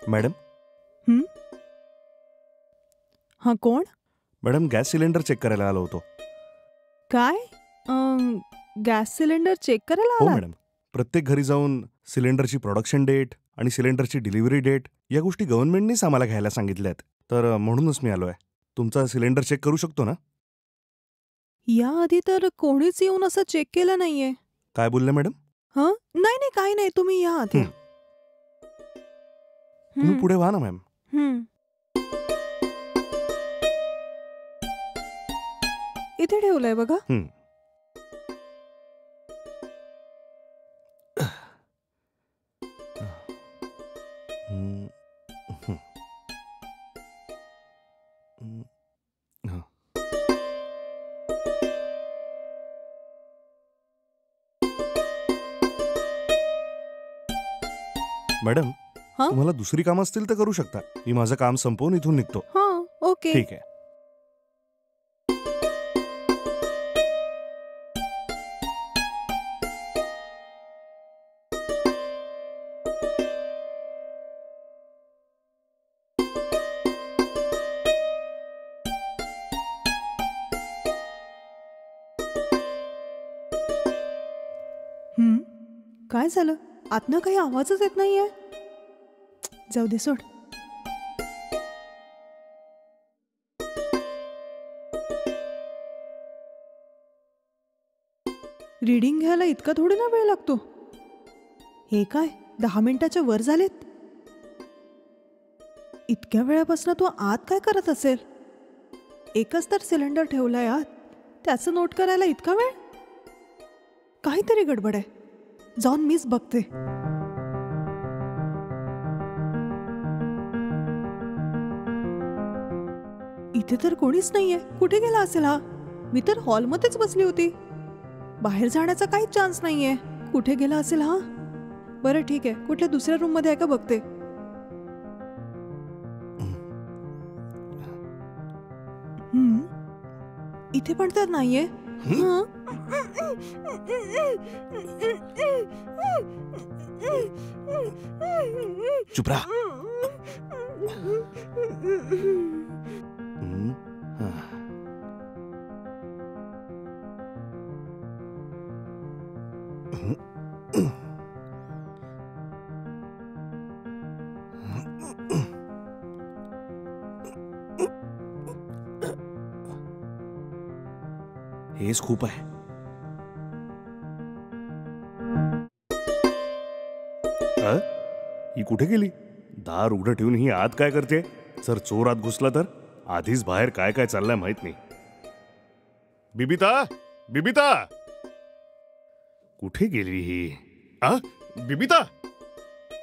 Madam. हा कोण? Madam, gas cylinder check करायला आलो होतो. काय? गॅस सिलेंडर चेक करायला हो आलात? मॅडम, प्रत्येक घरी जाऊन सिलेंडरची प्रोडक्शन डेट आणि सिलेंडरची डिलिव्हरी डेट या गोष्टी गव्हर्नमेंटनीच आम्हाला घ्यायला सांगितल्यात. तर म्हणूनच मी आलोय. तुमचा सिलेंडर चेक करू शकतो ना? याआधी तर कोणीच येऊन असं चेक केलं नाहीये. काय बोलले मॅडम? हं? नाही नाही, काही नाही, तुम्ही या आधी. तुम्ही पुढे व्हा ना मॅम. इथे ठेवलंय बघा. मॅडम, तुम्हाला दुसरी कामं असतील तर करू शकता. मी माझं काम संपवून इथून निघतो. हां, ओके. ठीक आहे. काय झालं? आतनं काही आवाजच येत नाहीये. जाऊ दे, सोड. रीडिंग घ्यायला इतका थोडी ना वेळ लागतो. हे काय 10 मिनिटाच्या वर झालेत? इतक्या वेळापासून तो आत काय करत असेल? एकच तर सिलेंडर ठेवलाय आत, त्याचं नोट करायला इतका वेळ? काहीतरी गडबड आहे. जाऊन मीच बघते. इथे तर कोणीच नाहीये. कुठे गेला असेल हा? मी तर हॉलमध्येच बसली होती. बाहेर जाण्याचा काहीच चान्स नाहीये. कुठे गेला असेल हा? बरं ठीक आहे, कुठल्या दुसऱ्या रूम मध्ये आहे का बघते. इथे पण तर नाहीये. चुप रहा. हेच खूप आहे. ही कुठे गेली? दार उघडं ठेवून ही आत काय करते? जर चोर आत घुसला तर? आधीच बाहेर काय काय चाललंय माहित नाही. बिबिता, बिबिता, कुठे गेली ही? बिबिता,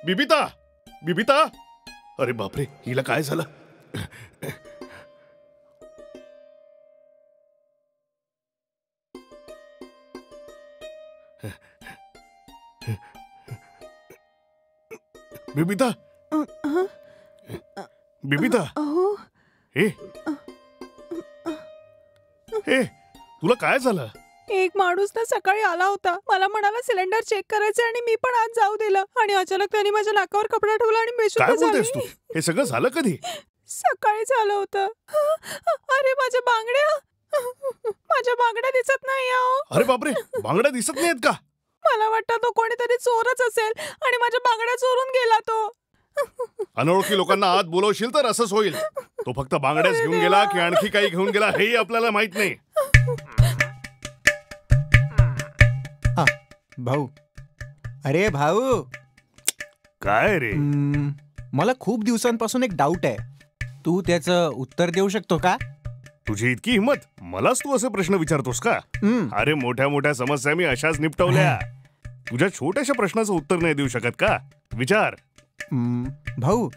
बिबिता, बिबिता. अरे बापरे, हिला काय झालं? बिबिता, बिबिता. हे तुला काय झालं? एक माणूस ना सकाळी आला होता. मला म्हणाला सिलेंडर चेक करायचे आणि मी पण आज जाऊ दिलं आणि अचानक त्याने माझ्या नाकावर कपडा ठेवला आणि बेशुद्ध झाली. काय बोलतेस तू? हे सगळं झालं कधी? सकाळी झालं होतं. अरे माझ्या बांगड्या, माझ्या बांगड्या दिसत नाही. अरे बापरे, बांगड्या दिसत नाहीत का? मला वाटतं तो कोणीतरी चोरच असेल आणि माझ्या बांगड्या चोरून गेला तो. अनोळखी लोकांना आत बोलवशील तर असंच होईल. तो फक्त बांगड्याच घेऊन गेला की आणखी काही घेऊन गेला हेही आपल्याला माहित नाही. भाऊ, अरे भाऊ. काय रे? मला खूप दिवसांपासून एक डाऊट आहे. तू त्याचं उत्तर देऊ शकतो का? तुझी इतकी हिंमत? मलाच तू असे प्रश्न विचारतोस का? अरे मोठ्या मोठ्या समस्या मी अशाच निपटवल्या. तुझ्या छोट्याशा प्रश्नाचं उत्तर नाही देऊ शकत का? विचार. भाऊ,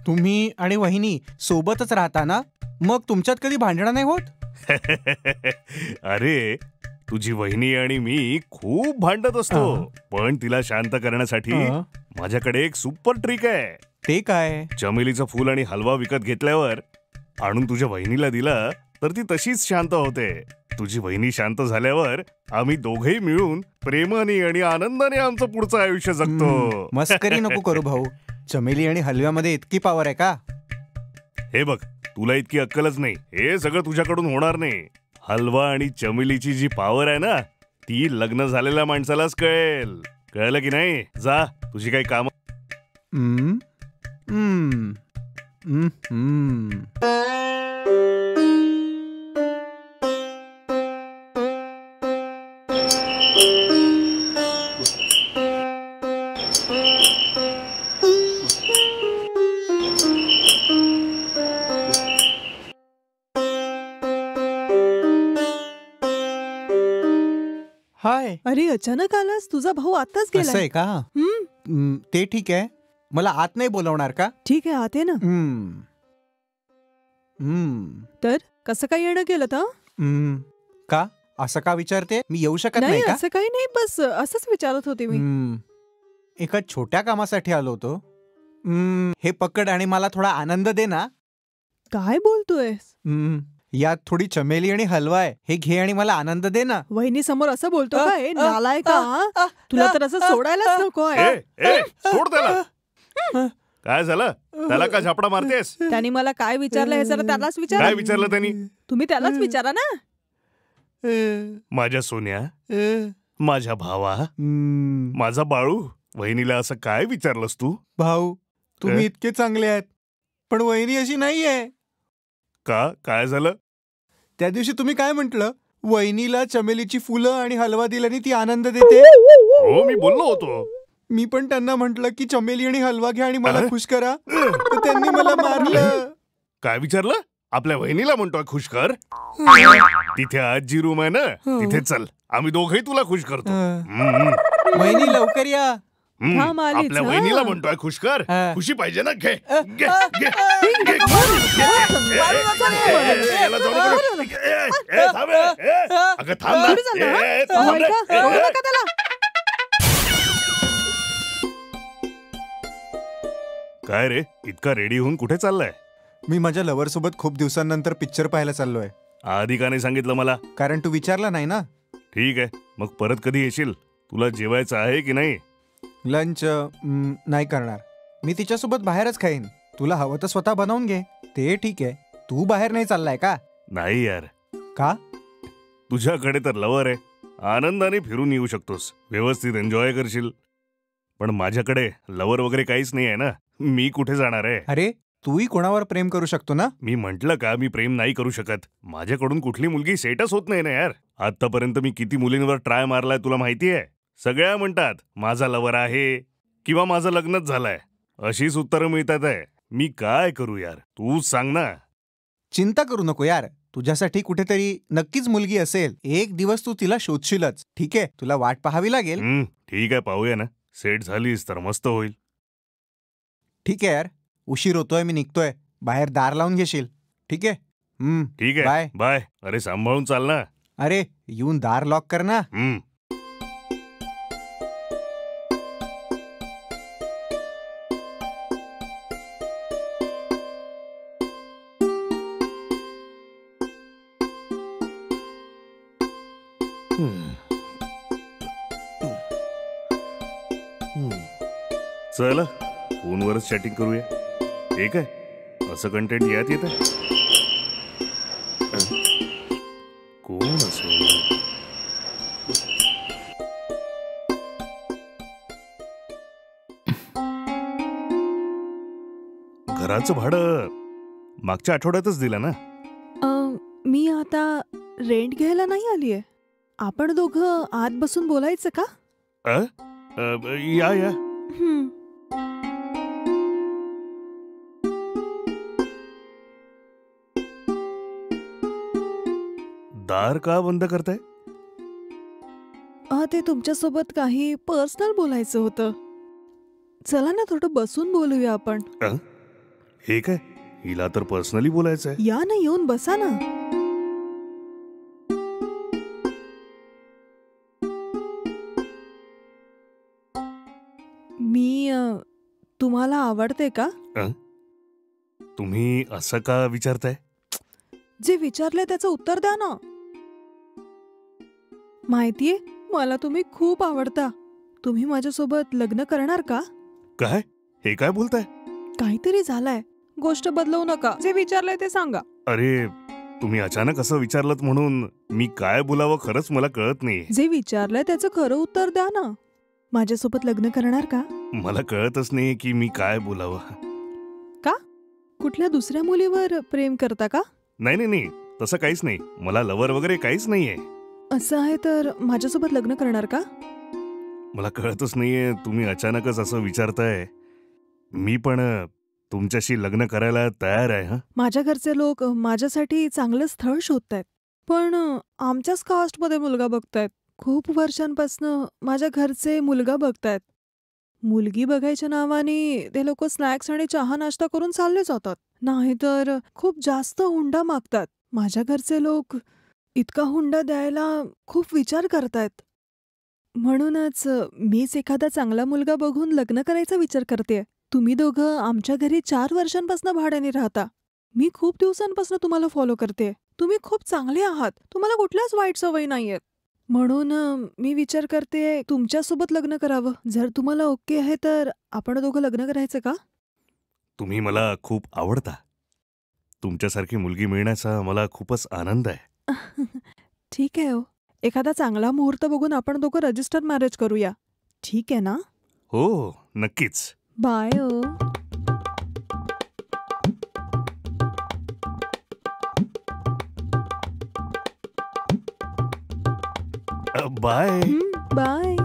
तुम्ही आणि वहिनी सोबतच राहता ना? मग तुमच्यात कधी भांडणं नाही होत? अरे तुझी वहिनी आणि मी खूप भांडत असतो, पण तिला शांत करण्यासाठी माझ्याकडे एक सुपर ट्रिक आहे. ते काय? चमेलीचं फूल आणि हलवा विकत घेतल्यावर आणून तुझ्या वहिनीला दिला तर ती तशीच शांत होते. तुझी वहिनी शांत झाल्यावर आम्ही दोघेही मिळून प्रेमाने आणि आनंदाने आमचं पुढचं आयुष्य जगतो. मस्करी नको करू भाऊ. चमेली आणि हलव्यामध्ये इतकी पॉवर आहे का? हे बघ, तुला इतकी अक्कलच नाही. हे सगळं तुझ्याकडून होणार नाही. हलवा आणि चमेलीची जी पॉवर आहे ना, ती लग्न झालेल्या माणसालाच कळेल. कळलं की नाही? जा, तुझी काही काम. हम्म, हम्म, हम्म, हम्म. हाय. अरे अचानक आलास? तुझा भाऊ आताच असं गेलाय. आहे का? ते ठीक आहे. मला आत नाही बोलवणार का? ठीक आहे, आते ना. हम्म. हम्म. तर कसं काय येणं केलं तर? का असं का विचारते? मी येऊ शकत नाही नाही का? असं काही नाही, बस असंच विचारत होते मी. एका छोट्या कामासाठी आलो होतो. हे पकड आणि मला थोडा आनंद दे ना. काय बोलतोय? यात थोडी चमेली आणि हलवा आहे. हे घे आणि मला आनंद दे ना. वहिनी समोर असं बोलतो का? हे नालाय का? तुला तर असं सोडायलाच नको ए, आहे. ए, सोड त्याला. काय झालं? त्याला का झापडा मारतेस? त्यांनी मला काय विचारलं हे जरा त्यालाच काय विचारा. विचारलं त्यांनी? तुम्ही त्यालाच विचारा ना. माझ्या सोन्या, माझ्या भावा, माझा बाळू, वहिनीला असं काय विचारलंस तू? भाऊ, तुम्ही इतके चांगले आहेत, पण वहिनी अशी नाहीये. का? काय झालं? त्या दिवशी तुम्ही काय म्हटलं? वहिनीला चमेलीची फुलं आणि हलवा दिल्याने ती आनंद देते. हो, मी बोललो होतो. मी पण त्यांना म्हटलं की चमेली आणि हलवा घ्या आणि मला खुश करा, तर त्यांनी मला मारलं. काय विचारलं? आपल्या वहिनीला म्हणतोय खुश कर? तिथे आजी रूम आहे ना, तिथे चल, आम्ही दोघही तुला खुश करतो. वहिनी लवकर या. थांब आलीच, आपल्या हा. वहिनीला म्हणतोय खुश कर. खुशी पाहिजे ना, घे घे, घे, घे, घे. याला जाऊ नको. थांब, अगं थांब ना. थोडी झालं, हा? थांब रे. ऐका, ओरडू नका त्याला. काय रे, इतका रेडी होऊन कुठे चाललाय? मी माझ्या लवर सोबत खूप दिवसांनंतर पिक्चर पाहायला चाललोय. आधी का नाही सांगितलं मला? कारण तू विचारला नाही ना. ठीक आहे, मग परत कधी येशील? तुला जेवायचं आहे की नाही? लंच नाही करणार. मी तिच्यासोबत बाहेरच खाईन. तुला हवं तर स्वतः बनवून घे. ते ठीक आहे. तू बाहेर नाही चाललाय का? नाही यार. का? तुझ्याकडे तर लवर आहे, आनंदाने फिरून येऊ शकतोस, व्यवस्थित एन्जॉय करशील. पण माझ्याकडे लवर वगैरे काहीच नाही आहे ना, मी कुठे जाणार आहे? अरे, तूही कोणावर प्रेम करू शकतो ना. मी म्हंटल का मी प्रेम नाही करू शकत? माझ्याकडून कुठली मुलगी सेटच होत नाही ना यार. आतापर्यंत मी किती मुलींवर ट्राय मारलाय तुला माहितीये? सगळ्या म्हणतात माझा लवर आहे किंवा माझं लग्नच झालंय. अशीच उत्तरं मिळतात आहे. मी काय करू यार, तूच सांग ना. चिंता करू नको यार, तुझ्यासाठी कुठेतरी नक्कीच मुलगी असेल. एक दिवस तू तिला शोधशीलच. ठीक आहे, तुला वाट पाहावी लागेल. ठीक आहे, पाहूया ना. सेट झालीस तर मस्त होईल. ठीक आहे यार, उशीर होतोय, मी निघतोय. बाहेर दार लावून घेशील. ठीक आहे. ठीक आहे, बाय बाय. अरे सांभाळून चाल ना. अरे येऊन दार लॉक कर ना. चल फोनवरच चॅटिंग करूया. ठीक आहे, असं कंटेंट यात येत आहे. कोण असं? घराचं भाडं मागच्या आठवड्यातच दिलं ना. मी आता रेंट घ्यायला नाही आलीये. आपण दोघं आत बसून बोलायचं का? या या. दार का बंद करताय? ते तुमच्यासोबत काही पर्सनल बोलायचं होतं. चला ना, थोडं बसून बोलूया आपण. हे काय, हिला तर पर्सनली बोलायचं आहे. या ना, येऊन बसा ना. मी तुम्हाला आवडते का? तुम्ही असं का विचारताय? जे विचारले त्याचं उत्तर द्या ना. माहितीये, मला तुम्ही खूप आवडता. तुम्ही माझ्यासोबत लग्न करणार का? काय? हे काय बोलताय? काहीतरी झालंय. गोष्ट बदलवू नका. जे विचारलंय ते सांगा. अरे, तुम्ही अचानक असं विचारलत म्हणून मी काय बोलावं खरंच मला कळत नाही. जे विचारलंय त्याचं खरं उत्तर द्या ना. माझ्यासोबत लग्न करणार का? मला कळतच नाही की मी काय बोलावं. का? कुठल्या दुसऱ्या मुलीवर प्रेम करता का? नाही नाही नाही, तसं काहीच नाही. मला लवर वगैरे काहीच नाहीये. असं आहे तर माझ्यासोबत लग्न करणार का? मला कळतच नाहीये, तुम्ही अचानकच असं विचारताय. मी पण तुमच्याशी लग्न करायला तयार आहे. माझ्या घरचे लोक माझ्यासाठी चांगलं स्थळ शोधतायत, पण आमच्याच कास्टमध्ये मुलगा बघतायत. खूप वर्षांपासून माझ्या घरचे मुलगा बघतायत. मुलगी बघायच्या नावाने ते लोक स्नॅक्स आणि चहा नाश्ता करून चालले जातात, नाहीतर खूप जास्त हुंडा मागतात. माझ्या घरचे लोक इतका हुंडा द्यायला खूप विचार करतायत. म्हणूनच मीच एखादा चांगला मुलगा बघून लग्न करायचा विचार करतेय. तुम्ही दोघं आमच्या घरी 4 वर्षांपासून भाड्याने राहता. मी खूप दिवसांपासून तुम्हाला फॉलो करते. तुम्ही खूप चांगले आहात. तुम्हाला कुठल्याच वाईट सवयी नाहीयेत. म्हणून मी विचार करते तुमच्यासोबत लग्न करावं. जर तुम्हाला ओके आहे तर आपण दोघं लग्न करायचं का? तुम्ही मला खूप आवडता. तुमच्यासारखी मुलगी मिळण्याचा मला खूपच आनंद आहे. ठीक आहे हो. एखादा चांगला मुहूर्त बघून आपण दोघं रजिस्टर मॅरेज करूया. ठीक आहे ना? हो, नक्कीच. बाय हो. बाय. बाय.